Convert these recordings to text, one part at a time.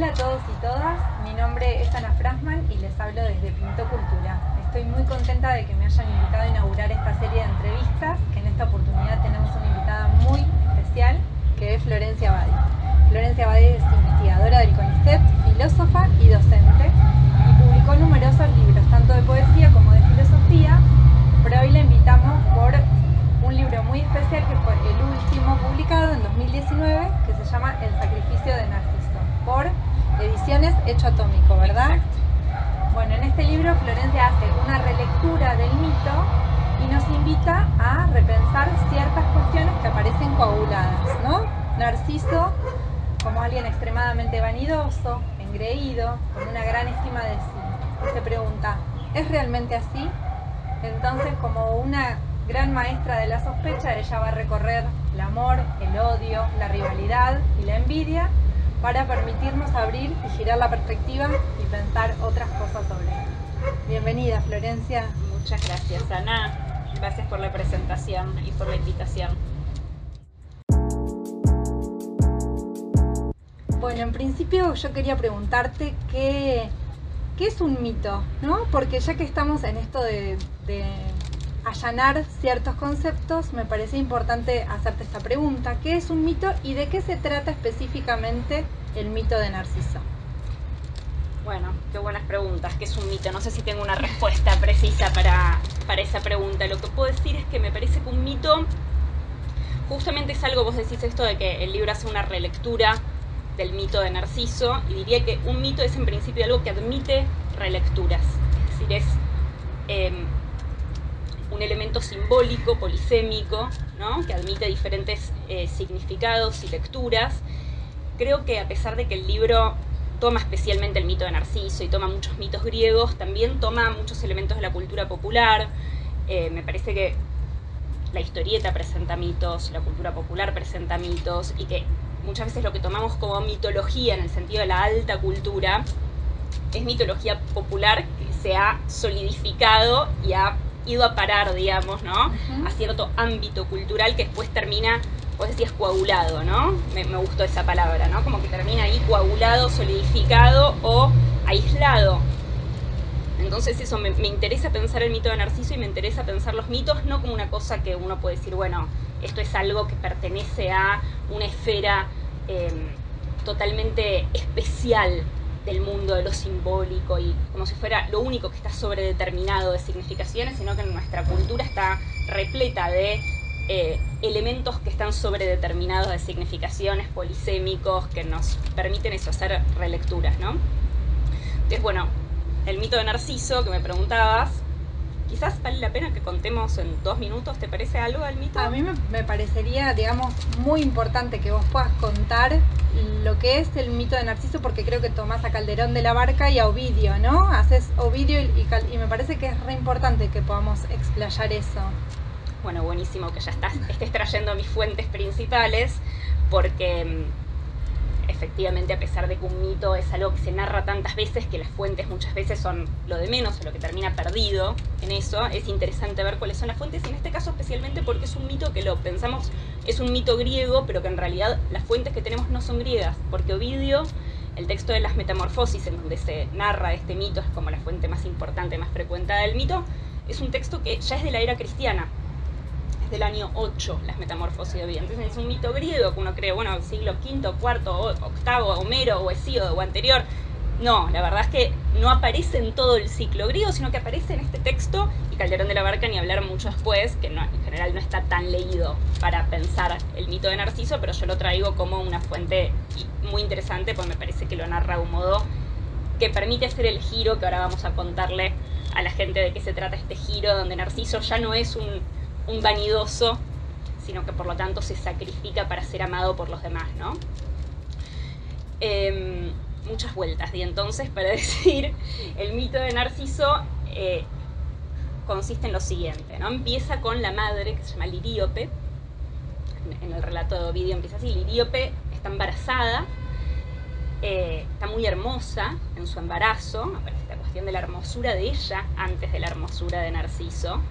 Hola a todos y todas, mi nombre es Ana Frasman y les hablo desde Pinto Cultura. Estoy muy contenta de que me hayan invitado a inaugurar esta serie de entrevistas, que en esta oportunidad tenemos una invitada muy especial, que es Florencia Badi. Florencia Badi es investigadora del CONICET, filósofa y docente, y publicó numerosos libros, tanto de poesía como de filosofía, pero hoy la invitamos por un libro muy especial que fue el último publicado en 2019, que se llama El sacrificio de Narciso, por Ediciones Hecho Atómico, ¿verdad? Exacto. Bueno, en este libro Florencia hace una relectura del mito y nos invita a repensar ciertas cuestiones que aparecen coaguladas, ¿no? Narciso como alguien extremadamente vanidoso, engreído, con una gran estima de sí. Y se pregunta, ¿es realmente así? Entonces, como una gran maestra de la sospecha, ella va a recorrer el amor, el odio, la rivalidad y la envidia para permitirnos abrir y girar la perspectiva y pensar otras cosas sobre esto. Bienvenida, Florencia. Muchas gracias, Ana. Gracias por la presentación y por la invitación. Bueno, en principio yo quería preguntarte qué es un mito, ¿no? Porque ya que estamos en esto de allanar ciertos conceptos, me parece importante hacerte esta pregunta. ¿Qué es un mito y de qué se trata específicamente el mito de Narciso? Bueno, qué buenas preguntas. ¿Qué es un mito? No sé si tengo una respuesta precisa para esa pregunta. Lo que puedo decir es que me parece que un mito justamente es algo, vos decís esto de que el libro hace una relectura del mito de Narciso, y diría que un mito es en principio algo que admite relecturas. Es decir, es un elemento simbólico, polisémico, ¿no? Que admite diferentes significados y lecturas. Creo que a pesar de que el libro toma especialmente el mito de Narciso y toma muchos mitos griegos, también toma muchos elementos de la cultura popular. Me parece que la historieta presenta mitos, la cultura popular presenta mitos, y que muchas veces lo que tomamos como mitología en el sentido de la alta cultura es mitología popular que se ha solidificado y ha ido a parar, digamos, ¿no? A cierto ámbito cultural que después termina, vos decías coagulado, ¿no? Me gustó esa palabra, ¿no? Como que termina ahí coagulado, solidificado o aislado. Entonces eso, me interesa pensar el mito de Narciso y me interesa pensar los mitos no como una cosa que uno puede decir, bueno, esto es algo que pertenece a una esfera totalmente especial del mundo de lo simbólico y como si fuera lo único que está sobredeterminado de significaciones, sino que en nuestra cultura está repleta de elementos que están sobredeterminados de significaciones, polisémicos, que nos permiten eso, hacer relecturas, ¿no? Entonces, bueno, el mito de Narciso, que me preguntabas, quizás vale la pena que contemos en 2 minutos, ¿te parece algo del mito? A mí me parecería, digamos, muy importante que vos puedas contar lo que es el mito de Narciso, porque creo que tomás a Calderón de la Barca y a Ovidio, ¿no? Haces Ovidio y me parece que es re importante que podamos explayar eso. Bueno, buenísimo que ya estés trayendo mis fuentes principales, porque efectivamente, a pesar de que un mito es algo que se narra tantas veces que las fuentes muchas veces son lo de menos o lo que termina perdido en eso, es interesante ver cuáles son las fuentes, y en este caso especialmente porque es un mito que lo pensamos, es un mito griego, pero que en realidad las fuentes que tenemos no son griegas, porque Ovidio, el texto de las Metamorfosis, en donde se narra este mito, es como la fuente más importante, más frecuentada del mito, es un texto que ya es de la era cristiana, del año 8, las Metamorfosis de Ovidio. Entonces es un mito griego que uno cree, bueno, siglo V, IV, VIII, Homero, o Hesíodo, o anterior. No, la verdad es que no aparece en todo el ciclo griego, sino que aparece en este texto, y Calderón de la Barca ni hablar mucho después, que no, en general no está tan leído para pensar el mito de Narciso, pero yo lo traigo como una fuente muy interesante, porque me parece que lo narra de un modo que permite hacer el giro que ahora vamos a contarle a la gente de qué se trata este giro, donde Narciso ya no es un vanidoso, sino que por lo tanto se sacrifica para ser amado por los demás, ¿no? Muchas vueltas, y entonces, para decir, el mito de Narciso consiste en lo siguiente, ¿no? Empieza con la madre, que se llama Liríope, en el relato de Ovidio empieza así. Liríope está embarazada, está muy hermosa en su embarazo, esta cuestión de la hermosura de ella antes de la hermosura de Narciso,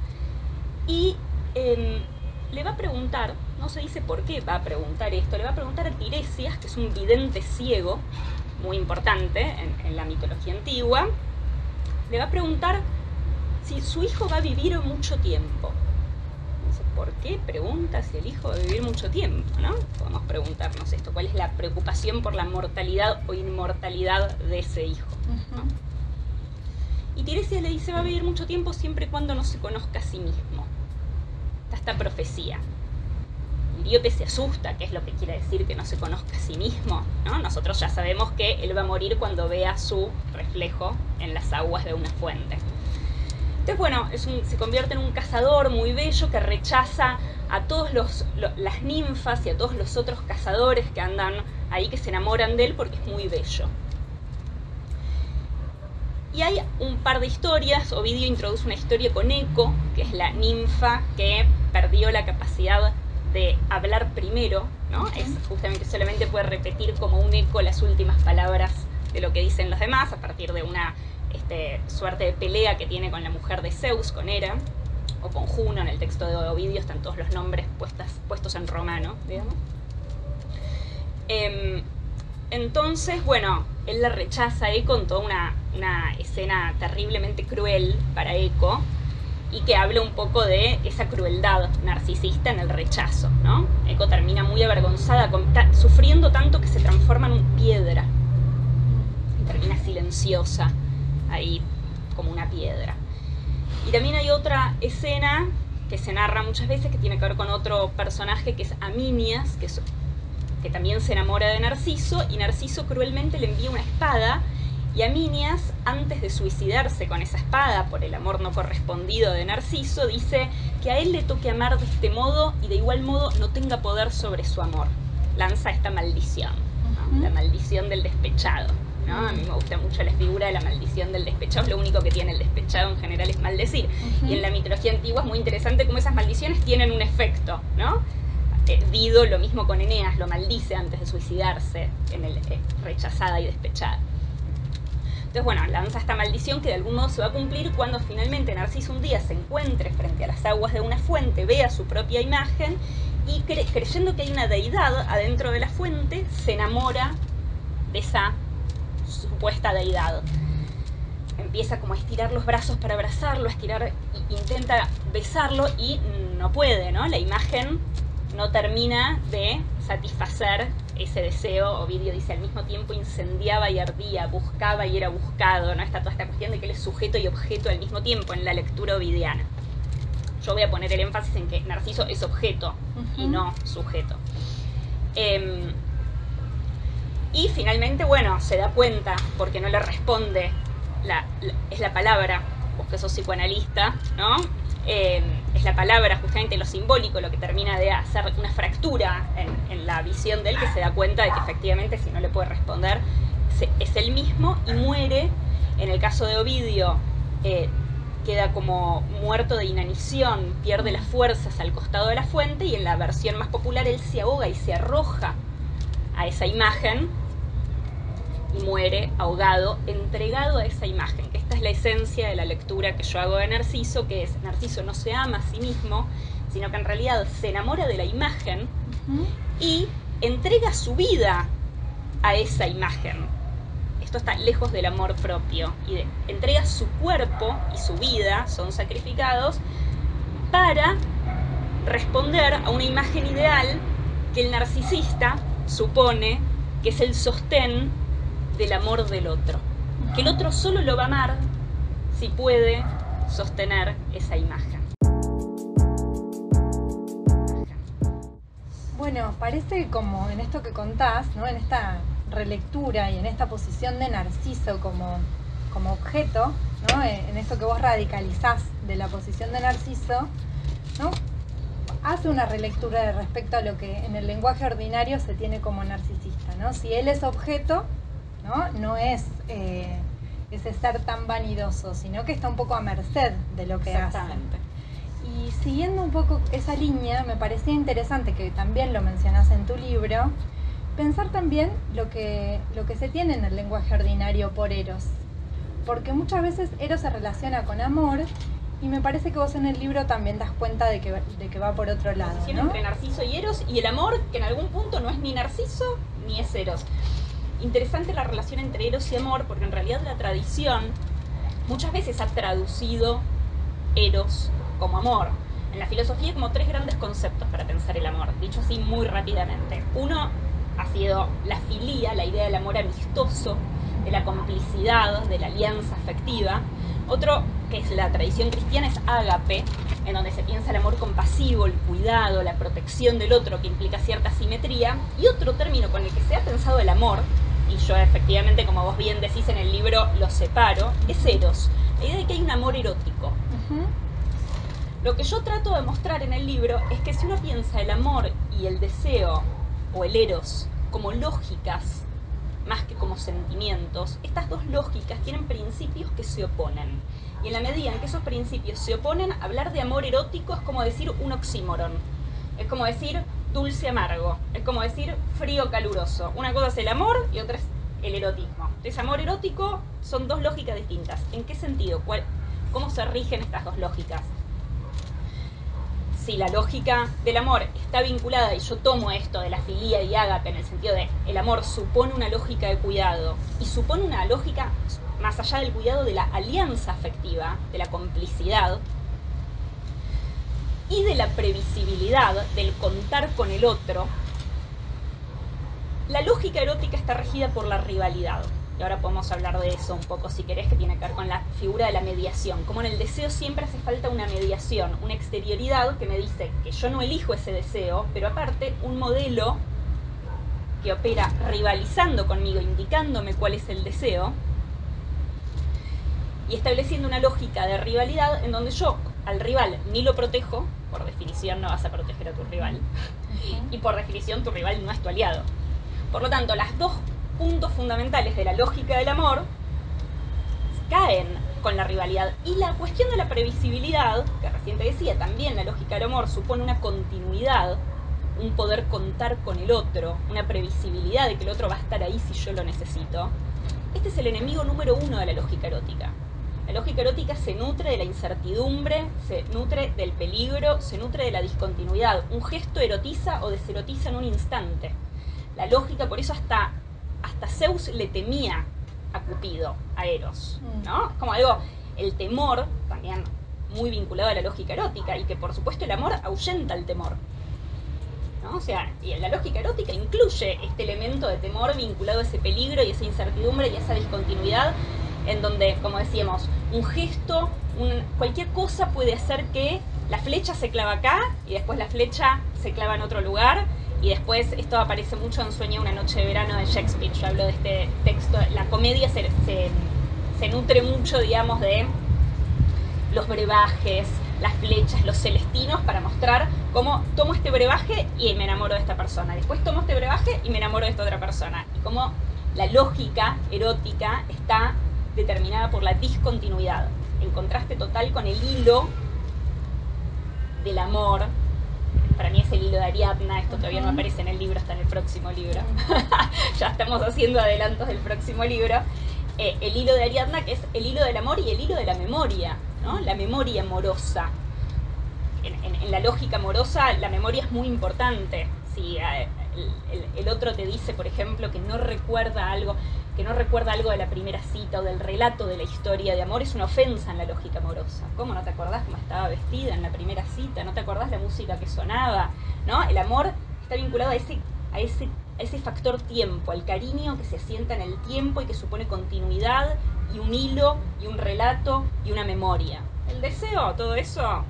y le va a preguntar, no se dice por qué va a preguntar esto, le va a preguntar a Tiresias, que es un vidente ciego, muy importante en la mitología antigua, le va a preguntar si su hijo va a vivir mucho tiempo. Dice, ¿por qué pregunta si el hijo va a vivir mucho tiempo? ¿No? Podemos preguntarnos esto, ¿cuál es la preocupación por la mortalidad o inmortalidad de ese hijo? ¿No? Y Tiresias le dice, va a vivir mucho tiempo siempre y cuando no se conozca a sí mismo. Está esta profecía. Ilíope se asusta, ¿qué es lo que quiere decir que no se conozca a sí mismo? ¿No? Nosotros ya sabemos que él va a morir cuando vea su reflejo en las aguas de una fuente. Entonces, bueno, se convierte en un cazador muy bello que rechaza a todas las ninfas y a todos los otros cazadores que andan ahí, que se enamoran de él porque es muy bello. Y hay un par de historias. Ovidio introduce una historia con Eco, que es la ninfa que perdió la capacidad de hablar primero, ¿no? Es justamente solamente puede repetir como un eco las últimas palabras de lo que dicen los demás, a partir de una suerte de pelea que tiene con la mujer de Zeus, con Hera, o con Juno. En el texto de Ovidio están todos los nombres puestos en romano, digamos. Entonces, bueno, él la rechaza a Eco en toda una escena terriblemente cruel para Eco, y que habla un poco de esa crueldad narcisista en el rechazo, ¿no? Eco termina muy avergonzada, sufriendo tanto que se transforma en piedra, y termina silenciosa, ahí como una piedra. Y también hay otra escena que se narra muchas veces, que tiene que ver con otro personaje, que es Aminias, que también se enamora de Narciso, y Narciso cruelmente le envía una espada, y Aminias, antes de suicidarse con esa espada por el amor no correspondido de Narciso, dice que a él le toque amar de este modo y de igual modo no tenga poder sobre su amor. Lanza esta maldición, ¿no? La maldición del despechado, ¿no? A mí me gusta mucho la figura de la maldición del despechado. Lo único que tiene el despechado en general es maldecir. Y en la mitología antigua es muy interesante cómo esas maldiciones tienen un efecto, ¿no? Dido, lo mismo con Eneas, lo maldice antes de suicidarse, en el rechazada y despechada. Entonces, bueno, lanza esta maldición que de algún modo se va a cumplir cuando finalmente Narciso un día se encuentre frente a las aguas de una fuente, vea su propia imagen y creyendo que hay una deidad adentro de la fuente, se enamora de esa supuesta deidad. Empieza como a estirar los brazos para abrazarlo, intenta besarlo y no puede, ¿no? La imagen no termina de satisfacer ese deseo. Ovidio dice, al mismo tiempo incendiaba y ardía, buscaba y era buscado, ¿no? Está toda esta cuestión de que él es sujeto y objeto al mismo tiempo en la lectura ovidiana. Yo voy a poner el énfasis en que Narciso es objeto y no sujeto. Y finalmente, bueno, se da cuenta, porque no le responde, es la palabra, vos que sos psicoanalista, ¿no? Es la palabra, justamente lo simbólico, lo que termina de hacer una fractura en la visión de él, que se da cuenta de que efectivamente si no le puede responder es él mismo, y muere. En el caso de Ovidio queda como muerto de inanición, pierde las fuerzas al costado de la fuente, y en la versión más popular él se ahoga y se arroja a esa imagen y muere ahogado, entregado a esa imagen. Que esta es la esencia de la lectura que yo hago de Narciso, que es: Narciso no se ama a sí mismo, sino que en realidad se enamora de la imagen y entrega su vida a esa imagen. Esto está lejos del amor propio, y entrega su cuerpo y su vida, son sacrificados para responder a una imagen ideal que el narcisista supone que es el sostén del amor del otro, que el otro solo lo va a amar si puede sostener esa imagen. Bueno, parece como en esto que contás, ¿no? En esta relectura y en esta posición de Narciso como objeto, ¿no? En esto que vos radicalizás de la posición de Narciso, ¿no? Hace una relectura respecto a lo que en el lenguaje ordinario se tiene como narcisista, ¿no? Si él es objeto, no es ese ser tan vanidoso, sino que está un poco a merced de lo que hace. Y siguiendo un poco esa línea, me parecía interesante, que también lo mencionás en tu libro, pensar también lo que se tiene en el lenguaje ordinario por Eros. Porque muchas veces Eros se relaciona con amor, y me parece que vos en el libro también das cuenta de que va por otro lado, ¿no? Entre Narciso y Eros, y el amor, que en algún punto no es ni Narciso ni es Eros. interesante la relación entre eros y amor, porque en realidad la tradición muchas veces ha traducido eros como amor. En la filosofía hay como 3 grandes conceptos para pensar el amor, dicho así muy rápidamente. Uno ha sido la filía, la idea del amor amistoso, de la complicidad, de la alianza afectiva. Otro, que es la tradición cristiana, es ágape, en donde se piensa el amor compasivo, el cuidado, la protección del otro, que implica cierta simetría. Y otro término con el que se ha pensado el amor, y yo efectivamente, como vos bien decís en el libro, lo separo, es eros, la idea de que hay un amor erótico. Lo que yo trato de mostrar en el libro es que si uno piensa el amor y el deseo, o el eros, como lógicas, más que como sentimientos, estas dos lógicas tienen principios que se oponen. Y en la medida en que esos principios se oponen, hablar de amor erótico es como decir un oxímoron. Es como decir dulce amargo. Es como decir frío caluroso. Una cosa es el amor y otra es el erotismo. Entonces, amor erótico son dos lógicas distintas. ¿En qué sentido? ¿Cómo se rigen estas dos lógicas? Si la lógica del amor está vinculada, y yo tomo esto de la filía y ágape en el sentido de el amor supone una lógica de cuidado y supone una lógica más allá del cuidado de la alianza afectiva, de la complicidad y de la previsibilidad, del contar con el otro, la lógica erótica está regida por la rivalidad. Y ahora podemos hablar de eso un poco, si querés, que tiene que ver con la figura de la mediación. Como en el deseo siempre hace falta una mediación, una exterioridad que me dice que yo no elijo ese deseo, pero aparte un modelo que opera rivalizando conmigo, indicándome cuál es el deseo, y estableciendo una lógica de rivalidad en donde yo al rival ni lo protejo, por definición no vas a proteger a tu rival, y por definición tu rival no es tu aliado. Por lo tanto, las dos puntos fundamentales de la lógica del amor caen con la rivalidad. Y la cuestión de la previsibilidad, que recién te decía, también la lógica del amor supone una continuidad, un poder contar con el otro, una previsibilidad de que el otro va a estar ahí si yo lo necesito. Este es el enemigo número 1 de la lógica erótica. La lógica erótica se nutre de la incertidumbre, se nutre del peligro, se nutre de la discontinuidad. Un gesto erotiza o deserotiza en un instante. La lógica, por eso hasta Zeus le temía a Cupido, a Eros, ¿no? Es como algo, el temor, también muy vinculado a la lógica erótica, y que por supuesto el amor ahuyenta el temor, ¿no? O sea, y la lógica erótica incluye este elemento de temor vinculado a ese peligro y esa incertidumbre y esa discontinuidad, en donde, como decíamos, un gesto, cualquier cosa puede hacer que la flecha se clava acá y después la flecha se clava en otro lugar. Y después, esto aparece mucho en Sueña una noche de verano de Shakespeare. Yo hablo de este texto. La comedia se nutre mucho, digamos, de los brebajes, las flechas, los celestinos, para mostrar cómo tomo este brebaje y me enamoro de esta persona. Después tomo este brebaje y me enamoro de esta otra persona. Y cómo la lógica erótica está determinada por la discontinuidad, en contraste total con el hilo del amor. Para mí es el hilo de Ariadna, esto todavía no aparece en el libro, está en el próximo libro. Ya estamos haciendo adelantos del próximo libro. El hilo de Ariadna, que es el hilo del amor y el hilo de la memoria, ¿no? La memoria amorosa. En la lógica amorosa, la memoria es muy importante. Si el otro te dice, por ejemplo, que no recuerda algo de la primera cita o del relato de la historia de amor, es una ofensa en la lógica amorosa. ¿Cómo no te acordás cómo estaba vestida en la primera cita? ¿No te acordás la música que sonaba? ¿No? El amor está vinculado a ese factor tiempo, al cariño que se asienta en el tiempo y que supone continuidad y un hilo y un relato y una memoria. El deseo, todo eso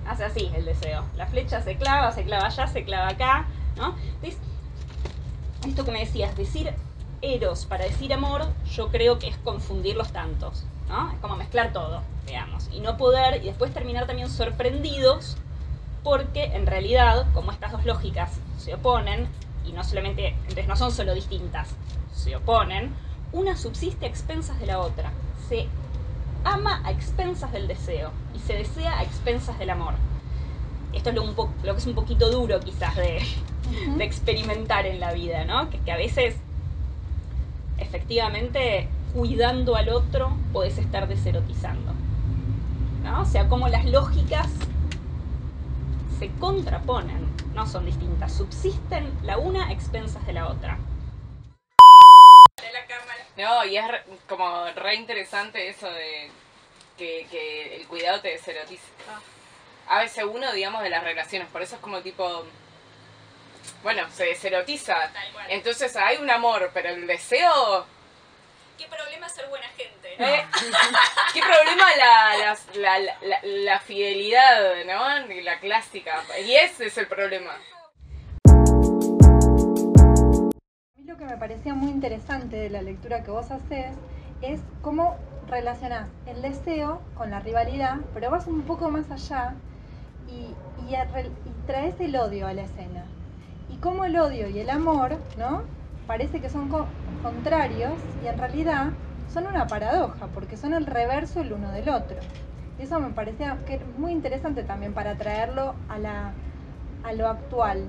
hace así el deseo. La flecha se clava allá, se clava acá, ¿no? Entonces, esto que me decías, decir eros para decir amor, yo creo que es confundir los tantos, ¿no? Es como mezclar todo, digamos, y no poder, y después terminar también sorprendidos, porque en realidad, como estas dos lógicas se oponen, y no solamente, entonces no son solo distintas, se oponen, una subsiste a expensas de la otra. Se ama a expensas del deseo, y se desea a expensas del amor. Esto es lo que es un poquito duro quizás de experimentar en la vida, ¿no? Que a veces efectivamente cuidando al otro podés estar deserotizando, ¿no? O sea, como las lógicas se contraponen, no son distintas, subsisten la una a expensas de la otra. No, y es como re interesante eso de que el cuidado te deserotiza. A veces uno, digamos, de las relaciones, por eso es como tipo, bueno, se deserotiza. Entonces hay un amor, pero el deseo... ¿Qué problema ser buena gente? ¿Qué problema la fidelidad, ¿no? La clásica. Y ese es el problema. A mí lo que me parecía muy interesante de la lectura que vos haces es cómo relacionás el deseo con la rivalidad, pero vas un poco más allá y traes el odio a la escena. Y cómo el odio y el amor, ¿no? Parece que son contrarios y en realidad son una paradoja, porque son el reverso el uno del otro. Y eso me parecía que es muy interesante también para traerlo a lo actual,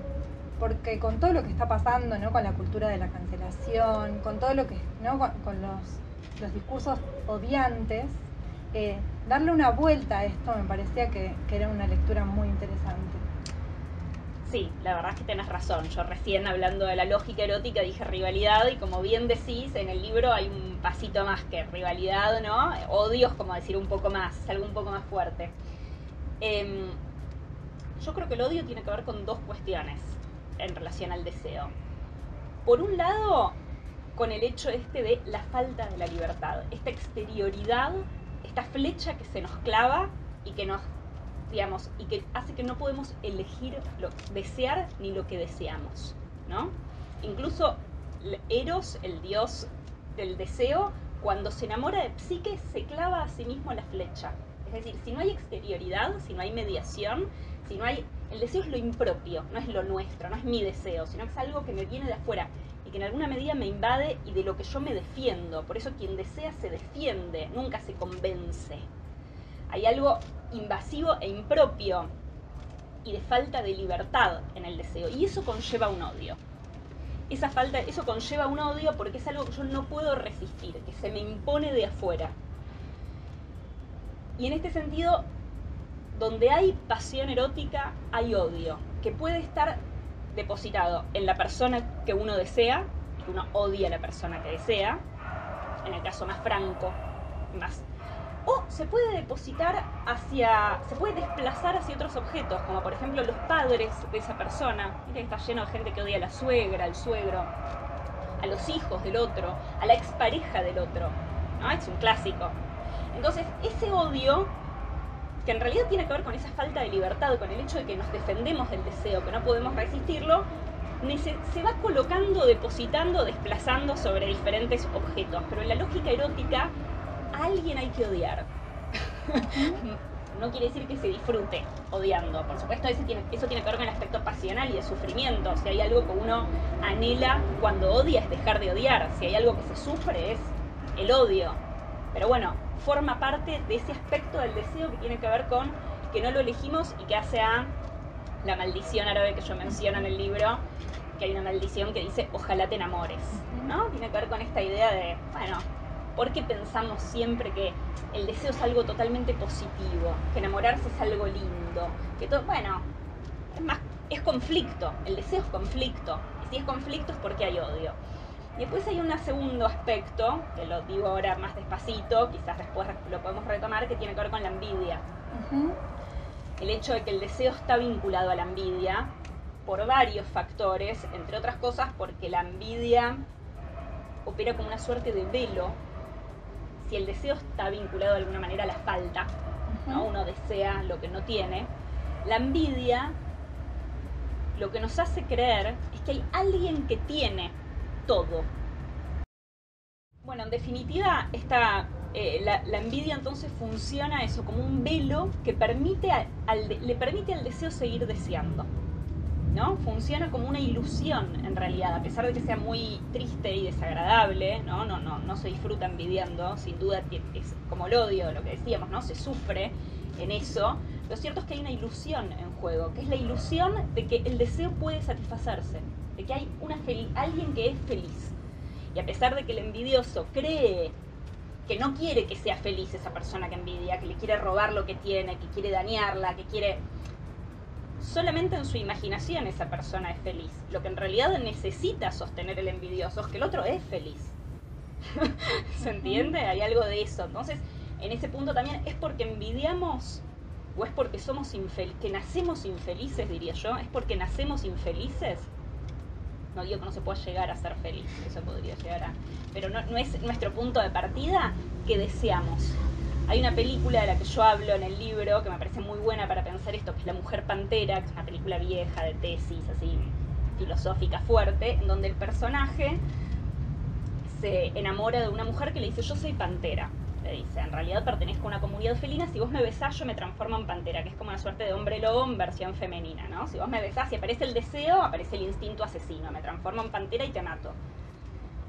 porque con todo lo que está pasando, ¿no? Con la cultura de la cancelación, con todo lo que, ¿no? con los discursos odiantes, darle una vuelta a esto me parecía que era una lectura muy interesante. Sí, la verdad es que tenés razón. Yo recién hablando de la lógica erótica dije rivalidad y como bien decís, en el libro hay un pasito más que rivalidad, ¿no? Odio es como decir un poco más, es algo un poco más fuerte. Yo creo que el odio tiene que ver con dos cuestiones en relación al deseo. Por un lado, con el hecho de la falta de la libertad, esta exterioridad, esta flecha que se nos clava y que nos, digamos, y que hace que no podemos elegir desear ni lo que deseamos, ¿no? Incluso Eros, el dios del deseo, cuando se enamora de Psique, se clava a sí mismo la flecha. Es decir, si no hay exterioridad, si no hay mediación, si no hay... El deseo es lo impropio, no es lo nuestro, no es mi deseo, sino que es algo que me viene de afuera y que en alguna medida me invade y de lo que yo me defiendo. Por eso quien desea se defiende, nunca se convence. Hay algo invasivo e impropio y de falta de libertad en el deseo, y eso conlleva un odio. Eso conlleva un odio porque es algo que yo no puedo resistir, que se me impone de afuera. Y en este sentido, donde hay pasión erótica, hay odio, que puede estar depositado en la persona que uno desea, que uno odia a la persona que desea, en el caso más franco, más... O se puede depositar se puede desplazar hacia otros objetos, como por ejemplo los padres de esa persona. Mira que está lleno de gente que odia a la suegra, al suegro, a los hijos del otro, a la expareja del otro, ¿no? Es un clásico. Entonces, ese odio, que en realidad tiene que ver con esa falta de libertad, con el hecho de que nos defendemos del deseo, que no podemos resistirlo, se va colocando, depositando, desplazando sobre diferentes objetos. Pero en la lógica erótica, a alguien hay que odiar. No quiere decir que se disfrute odiando. Por supuesto, eso tiene que ver con el aspecto pasional y de sufrimiento. Si hay algo que uno anhela cuando odia, es dejar de odiar. Si hay algo que se sufre, es el odio. Pero bueno, forma parte de ese aspecto del deseo que tiene que ver con que no lo elegimos y que hace a la maldición árabe que yo menciono en el libro, que hay una maldición que dice ojalá te enamores, ¿no? Tiene que ver con esta idea de, bueno, ¿por qué pensamos siempre que el deseo es algo totalmente positivo, que enamorarse es algo lindo, que todo, bueno, es conflicto, el deseo es conflicto, y si es conflicto es porque hay odio. Y después hay un segundo aspecto, que lo digo ahora más despacito, quizás después lo podemos retomar, que tiene que ver con la envidia. El hecho de que el deseo está vinculado a la envidia por varios factores, entre otras cosas porque la envidia opera como una suerte de velo. Si el deseo está vinculado de alguna manera a la falta, ¿no? Uno desea lo que no tiene, la envidia lo que nos hace creer es que hay alguien que tiene todo. Bueno, en definitiva, la envidia entonces funciona eso como un velo que le permite al deseo seguir deseando, ¿no? Funciona como una ilusión en realidad, a pesar de que sea muy triste y desagradable, no se disfruta envidiando, sin duda es como el odio, lo que decíamos, ¿no? Se sufre en eso. Lo cierto es que hay una ilusión en juego, que es la ilusión de que el deseo puede satisfacerse, de que hay alguien que es feliz. Y a pesar de que el envidioso cree que no quiere que sea feliz esa persona que envidia, que le quiere robar lo que tiene, que quiere dañarla, que quiere... Solamente en su imaginación esa persona es feliz. Lo que en realidad necesita sostener el envidioso es que el otro es feliz. ¿Se entiende? Hay algo de eso. Entonces, en ese punto también, ¿es porque envidiamos o es porque somos que nacemos infelices, diría yo? ¿Es porque nacemos infelices? No digo que no se pueda llegar a ser feliz, eso podría llegar a... Pero no es nuestro punto de partida que deseamos. Hay una película de la que yo hablo en el libro que me parece muy buena para pensar esto, que es La Mujer Pantera, que es una película vieja de tesis, así, filosófica fuerte, en donde el personaje se enamora de una mujer que le dice: yo soy pantera. Le dice: en realidad pertenezco a una comunidad felina, si vos me besás yo me transformo en pantera, que es como una suerte de hombre lobo en versión femenina, ¿no? Si vos me besás y aparece el deseo, aparece el instinto asesino, me transformo en pantera y te mato.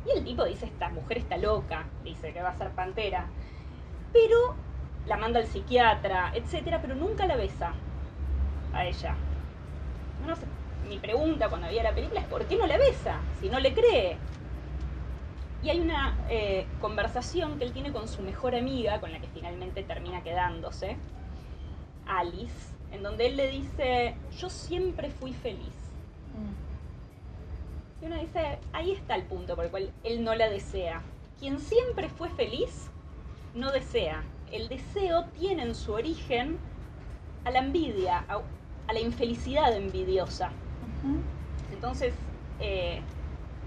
Y el tipo dice: esta mujer está loca, dice que va a ser pantera. Pero la manda al psiquiatra, etcétera, pero nunca la besa a ella. No sé, mi pregunta cuando veía la película es: ¿por qué no la besa? Si no le cree. Y hay una conversación que él tiene con su mejor amiga, con la que finalmente termina quedándose, Alice, en donde él le dice: yo siempre fui feliz. Y uno dice: ahí está el punto por el cual él no la desea. Quien siempre fue feliz no desea. El deseo tiene en su origen a la envidia, a la infelicidad envidiosa. Entonces,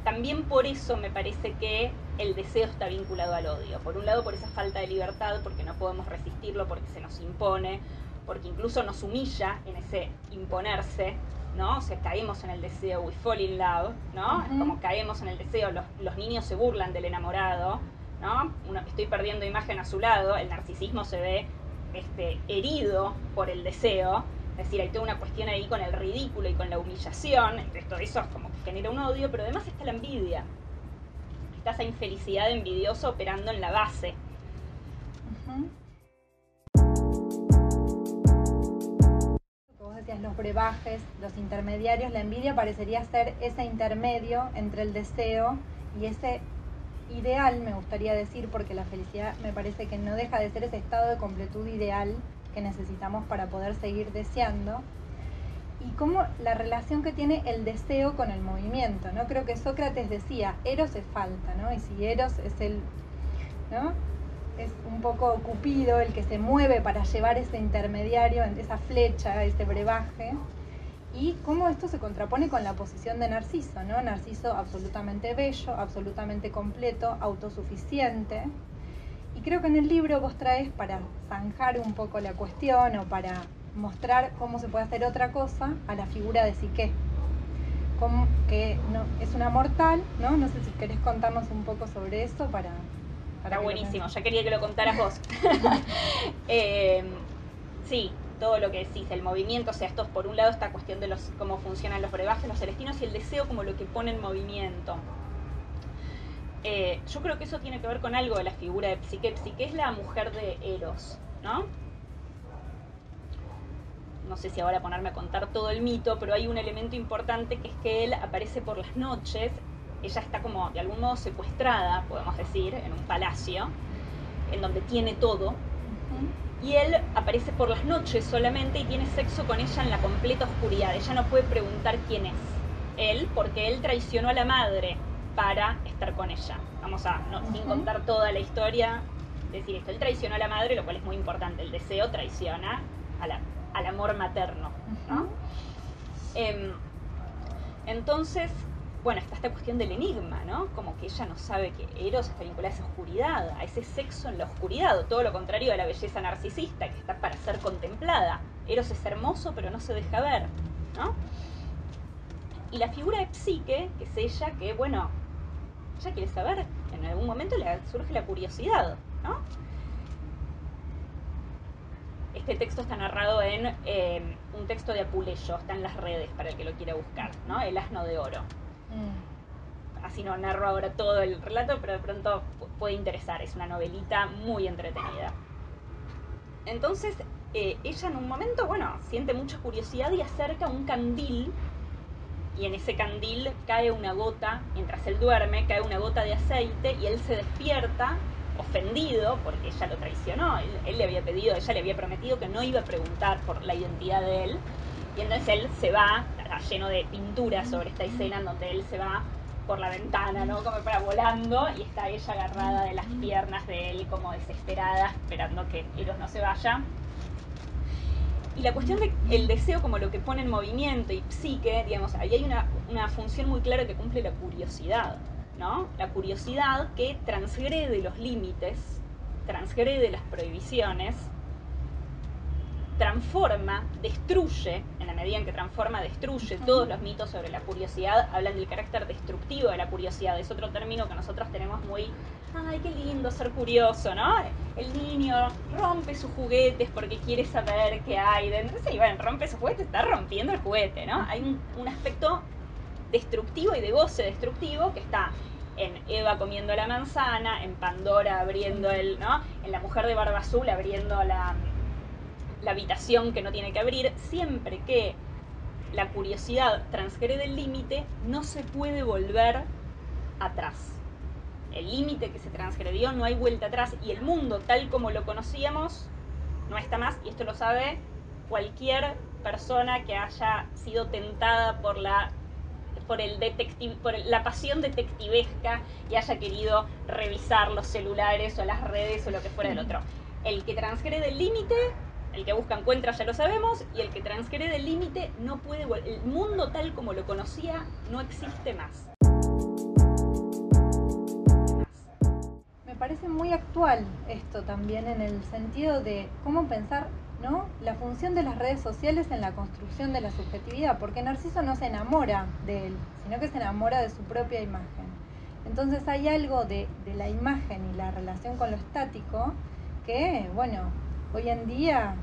también por eso me parece que el deseo está vinculado al odio. Por un lado, por esa falta de libertad, porque no podemos resistirlo, porque se nos impone, porque incluso nos humilla en ese imponerse, ¿no? O sea, caemos en el deseo, we fall in love, ¿no? Es como caemos en el deseo, los niños se burlan del enamorado, ¿no? Estoy perdiendo imagen a su lado, el narcisismo se ve herido por el deseo. Es decir, hay toda una cuestión ahí con el ridículo y con la humillación. Esto, eso es como que genera un odio, pero además está la envidia. Está esa infelicidad envidiosa operando en la base. Vos decías los brebajes, los intermediarios, la envidia parecería ser ese intermedio entre el deseo y ese ideal, me gustaría decir, porque la felicidad me parece que no deja de ser ese estado de completud ideal que necesitamos para poder seguir deseando, y cómo la relación que tiene el deseo con el movimiento, ¿no? Creo que Sócrates decía: Eros es falta, ¿no? Y si Eros es ¿no? Es un poco Cupido el que se mueve para llevar ese intermediario, esa flecha, ese brebaje, y cómo esto se contrapone con la posición de Narciso, ¿no? Narciso absolutamente bello, absolutamente completo, autosuficiente. Y creo que en el libro vos traes, para zanjar un poco la cuestión o para mostrar cómo se puede hacer otra cosa, a la figura de Psique, que no, es una mortal, ¿no? No sé si querés contarnos un poco sobre eso para Está buenísimo, ya quería que lo contaras vos. Sí, todo lo que decís, el movimiento, o sea, esto por un lado esta cuestión de cómo funcionan los brebajes, los celestinos, y el deseo como lo que pone en movimiento. Yo creo que eso tiene que ver con algo de la figura de Psique. Psique es la mujer de Eros, ¿no? No sé si ahora ponerme a contar todo el mito, pero hay un elemento importante, que es que él aparece por las noches. Ella está como de algún modo secuestrada, podemos decir, en un palacio, en donde tiene todo. Y él aparece por las noches solamente y tiene sexo con ella en la completa oscuridad. Ella no puede preguntar quién es él, porque él traicionó a la madre para estar con ella. Vamos a, sin contar toda la historia, decir esto: él traicionó a la madre, lo cual es muy importante. El deseo traiciona al amor materno, ¿no? Entonces, bueno, está esta cuestión del enigma, ¿no? Como que ella no sabe que Eros está vinculada a esa oscuridad, a ese sexo en la oscuridad, o todo lo contrario de la belleza narcisista, que está para ser contemplada. Eros es hermoso, pero no se deja ver, ¿no? Y la figura de Psique, que es ella, que, bueno, ella quiere saber, en algún momento le surge la curiosidad, ¿no? Este texto está narrado en un texto de Apuleyo, está en las redes para el que lo quiera buscar, ¿no? El asno de oro. Así no narro ahora todo el relato, pero de pronto puede interesar, es una novelita muy entretenida. Entonces, ella en un momento, bueno, siente mucha curiosidad y acerca un candil, y en ese candil cae una gota, mientras él duerme, cae una gota de aceite, y él se despierta ofendido porque ella lo traicionó. Él le había pedido, ella le había prometido que no iba a preguntar por la identidad de él, y entonces él se va, está lleno de pinturas sobre esta escena en donde él se va por la ventana, ¿no? Como para volando, y está ella agarrada de las piernas de él, como desesperada, esperando que Eros no se vaya. Y la cuestión del deseo como lo que pone en movimiento y psique, digamos, ahí hay una función muy clara que cumple la curiosidad, ¿no? La curiosidad que transgrede los límites, transgrede las prohibiciones, transforma, destruye, en la medida en que transforma, destruye. Todos los mitos sobre la curiosidad hablan del carácter destructivo de la curiosidad. Es otro término que nosotros tenemos muy, ay, qué lindo ser curioso, ¿no? El niño rompe sus juguetes porque quiere saber qué hay dentro. Sí, bueno, rompe sus juguetes, está rompiendo el juguete, ¿no? Hay un aspecto destructivo y de goce destructivo que está en Eva comiendo la manzana, en Pandora abriendo ¿no? En la mujer de barba azul abriendo la habitación que no tiene que abrir. Siempre que la curiosidad transgrede el límite, no se puede volver atrás. El límite que se transgredió, no hay vuelta atrás, y el mundo tal como lo conocíamos no está más, y esto lo sabe cualquier persona que haya sido tentada por la pasión detectivesca y haya querido revisar los celulares o las redes o lo que fuera del otro. El que transgrede el límite, el que busca encuentra, ya lo sabemos, y el que transgrede el límite no puede volver. El mundo tal como lo conocía no existe más. Me parece muy actual esto también en el sentido de cómo pensar, ¿no?, la función de las redes sociales en la construcción de la subjetividad, porque Narciso no se enamora de él, sino que se enamora de su propia imagen. Entonces hay algo de la imagen y la relación con lo estático que, bueno, hoy en día,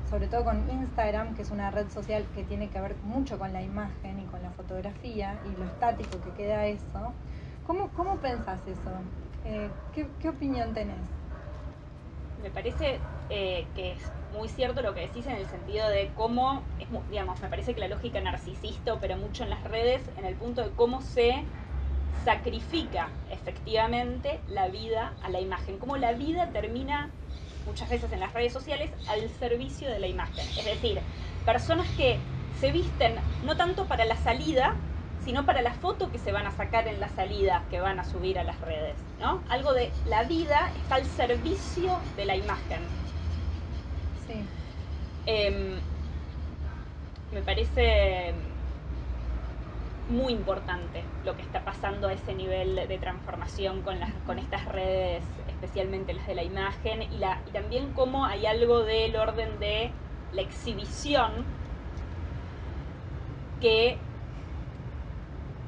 sobre todo con Instagram, que es una red social que tiene que ver mucho con la imagen y con la fotografía y lo estático que queda eso, ¿cómo pensás eso? ¿Qué opinión tenés? Me parece que es muy cierto lo que decís en el sentido de cómo, digamos, me parece que la lógica narcisista opera mucho en las redes en el punto de cómo se sacrifica efectivamente la vida a la imagen, cómo la vida termina muchas veces en las redes sociales al servicio de la imagen. Es decir, personas que se visten no tanto para la salida, sino para la foto que se van a sacar en la salida, que van a subir a las redes, ¿no? Algo de la vida está al servicio de la imagen. Sí. Me parece muy importante lo que está pasando a ese nivel de transformación con estas redes, especialmente las de la imagen, y también cómo hay algo del orden de la exhibición que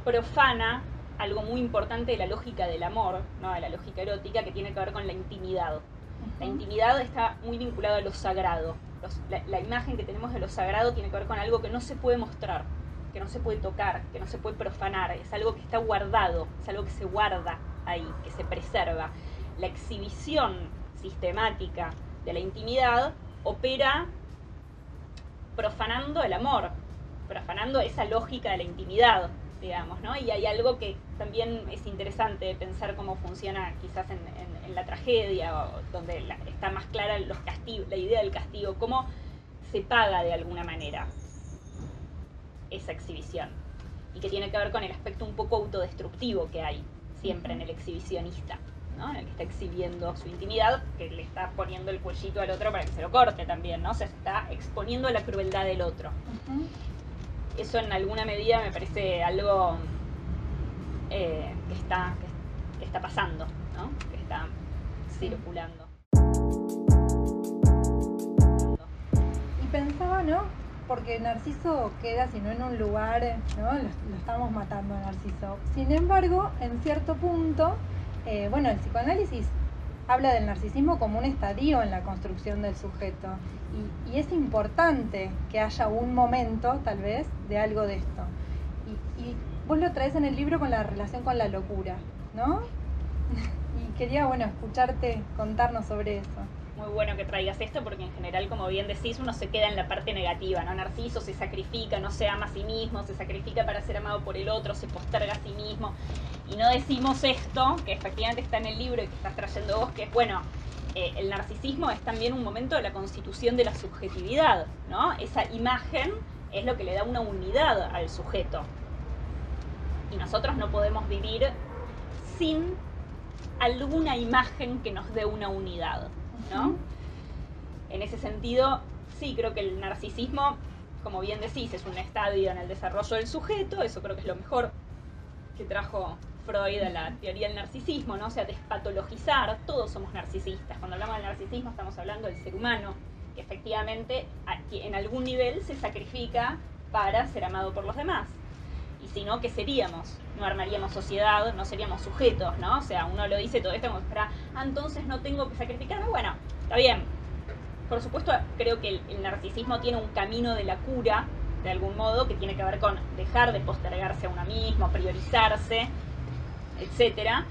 profana algo muy importante de la lógica del amor, ¿no?, de la lógica erótica, que tiene que ver con la intimidad. La intimidad está muy vinculada a lo sagrado. La imagen que tenemos de lo sagrado tiene que ver con algo que no se puede mostrar, que no se puede tocar, que no se puede profanar. Es algo que está guardado, es algo que se guarda ahí, que se preserva. La exhibición sistemática de la intimidad opera profanando el amor, profanando esa lógica de la intimidad, digamos, ¿no? Y hay algo que también es interesante de pensar cómo funciona quizás en la tragedia, donde está más clara los castigos, la idea del castigo, cómo se paga de alguna manera esa exhibición, y que tiene que ver con el aspecto un poco autodestructivo que hay siempre en el exhibicionista, ¿no?, en el que está exhibiendo su intimidad, que le está poniendo el cuellito al otro para que se lo corte también, ¿no? O sea, se está exponiendo a la crueldad del otro. Eso en alguna medida me parece algo que está pasando, ¿no?, que está circulando. Y pensaba, ¿no?, porque Narciso queda, si no en un lugar, ¿no?, lo estamos matando a Narciso. Sin embargo, en cierto punto, bueno, el psicoanálisis habla del narcisismo como un estadio en la construcción del sujeto. Y es importante que haya un momento, tal vez, de algo de esto. Y vos lo traes en el libro con la relación con la locura, ¿no? Y quería, bueno, escucharte contarnos sobre eso. Muy bueno que traigas esto, porque en general, como bien decís, uno se queda en la parte negativa, ¿no? Narciso se sacrifica, no se ama a sí mismo, se sacrifica para ser amado por el otro, se posterga a sí mismo. Y no decimos esto, que efectivamente está en el libro y que estás trayendo vos, que es, bueno, el narcisismo es también un momento de la constitución de la subjetividad, ¿no? Esa imagen es lo que le da una unidad al sujeto. Y nosotros no podemos vivir sin alguna imagen que nos dé una unidad, ¿no? En ese sentido, sí, creo que el narcisismo, como bien decís, es un estadio en el desarrollo del sujeto. Eso creo que es lo mejor que trajo Freud a la teoría del narcisismo, ¿no? O sea, despatologizar. Todos somos narcisistas. Cuando hablamos del narcisismo estamos hablando del ser humano, que efectivamente en algún nivel se sacrifica para ser amado por los demás. Y si no, ¿qué seríamos? No armaríamos sociedad, no seríamos sujetos, ¿no? O sea, uno lo dice todo esto como para, entonces no tengo que sacrificarme. Bueno, está bien. Por supuesto, creo que el narcisismo tiene un camino de la cura, de algún modo, que tiene que ver con dejar de postergarse a uno mismo, priorizarse, etcétera,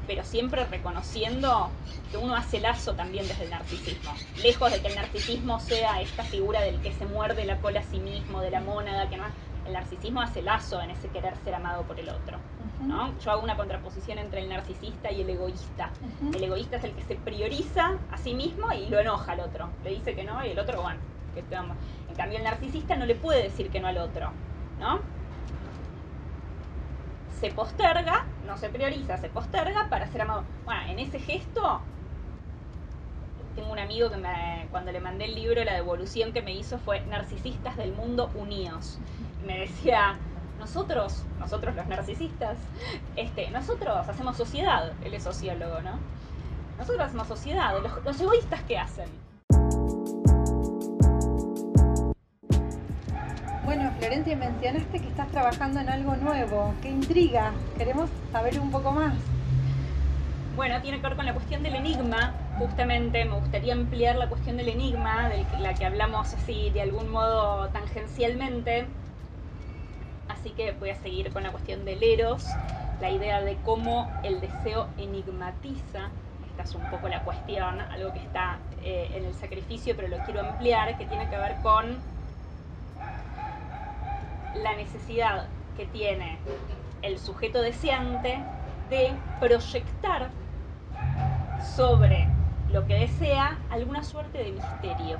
pero siempre reconociendo que uno hace lazo también desde el narcisismo. Lejos de que el narcisismo sea esta figura del que se muerde la cola a sí mismo, de la mónada, que no, el narcisismo hace lazo en ese querer ser amado por el otro, ¿no? Yo hago una contraposición entre el narcisista y el egoísta. El egoísta es el que se prioriza a sí mismo y lo enoja al otro. Le dice que no y el otro, bueno, que te amo. En cambio, el narcisista no le puede decir que no al otro, ¿no? Se posterga, no se prioriza, se posterga para ser amado. Bueno, en ese gesto, tengo un amigo que cuando le mandé el libro, la devolución que me hizo fue Narcisistas del Mundo Unidos. Y me decía, nosotros los narcisistas, nosotros hacemos sociedad. Él es sociólogo, ¿no? Nosotros hacemos sociedad. Los egoístas, ¿qué hacen? Bueno, Florencia, mencionaste que estás trabajando en algo nuevo. ¡Qué intriga! Queremos saber un poco más. Bueno, tiene que ver con la cuestión del enigma. Justamente me gustaría ampliar la cuestión del enigma, de la que hablamos así de algún modo tangencialmente. Así que voy a seguir con la cuestión del eros, la idea de cómo el deseo enigmatiza. Esta es un poco la cuestión, algo que está en el sacrificio, pero lo quiero ampliar, que tiene que ver con la necesidad que tiene el sujeto deseante de proyectar sobre lo que desea alguna suerte de misterio,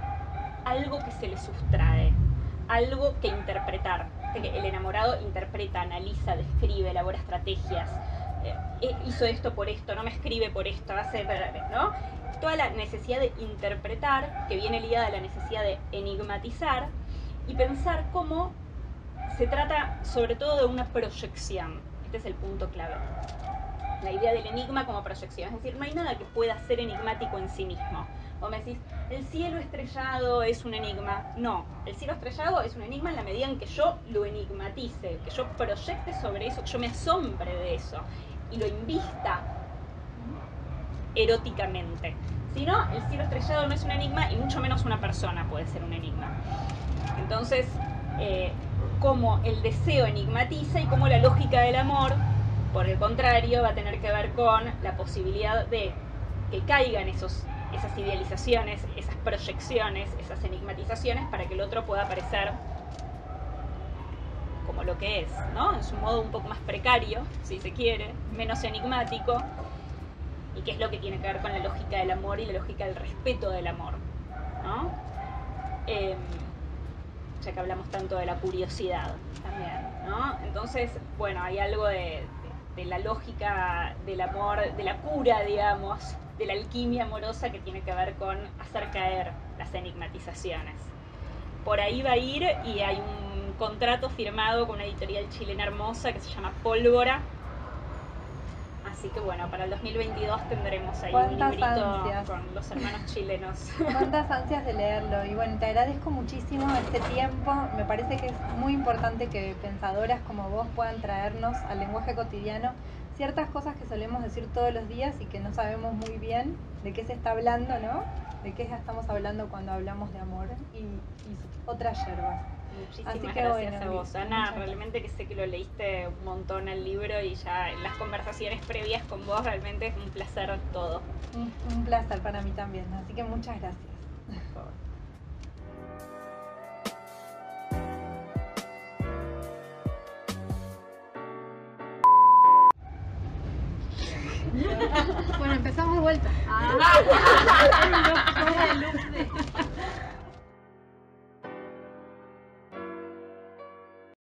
algo que se le sustrae, algo que interpretar. El enamorado interpreta, analiza, describe, elabora estrategias. Hizo esto por esto, no me escribe por esto, ¿no? Toda la necesidad de interpretar, que viene ligada a la necesidad de enigmatizar y pensar cómo se trata sobre todo de una proyección. Este es el punto clave. La idea del enigma como proyección. Es decir, no hay nada que pueda ser enigmático en sí mismo. Vos me decís, el cielo estrellado es un enigma. No, el cielo estrellado es un enigma en la medida en que yo lo enigmatice, que yo proyecte sobre eso, que yo me asombre de eso y lo invista eróticamente. Si no, el cielo estrellado no es un enigma y mucho menos una persona puede ser un enigma. Entonces, cómo el deseo enigmatiza y cómo la lógica del amor, por el contrario, va a tener que ver con la posibilidad de que caigan esas idealizaciones, esas proyecciones, esas enigmatizaciones para que el otro pueda aparecer como lo que es, ¿no? En su modo un poco más precario, si se quiere, menos enigmático, y que es lo que tiene que ver con la lógica del amor y la lógica del respeto del amor, ¿no? Ya que hablamos tanto de la curiosidad también, ¿no? Entonces, bueno, hay algo de la lógica del amor, de la cura, digamos, de la alquimia amorosa que tiene que ver con hacer caer las enigmatizaciones. Por ahí va a ir y hay un contrato firmado con una editorial chilena hermosa que se llama Pólvora. Así que bueno, para el 2022 tendremos ahí un librito ansias con los hermanos chilenos. Cuántas ansias de leerlo. Y bueno, te agradezco muchísimo este tiempo. Me parece que es muy importante que pensadoras como vos puedan traernos al lenguaje cotidiano ciertas cosas que solemos decir todos los días y que no sabemos muy bien de qué se está hablando, ¿no? De qué estamos hablando cuando hablamos de amor y otras yerbas. Muchísimas gracias a vos, Ana. Realmente que sé que lo leíste un montón el libro y ya en las conversaciones previas con vos realmente es un placer todo. Un placer para mí también, así que muchas gracias. Bueno, empezamos de vuelta.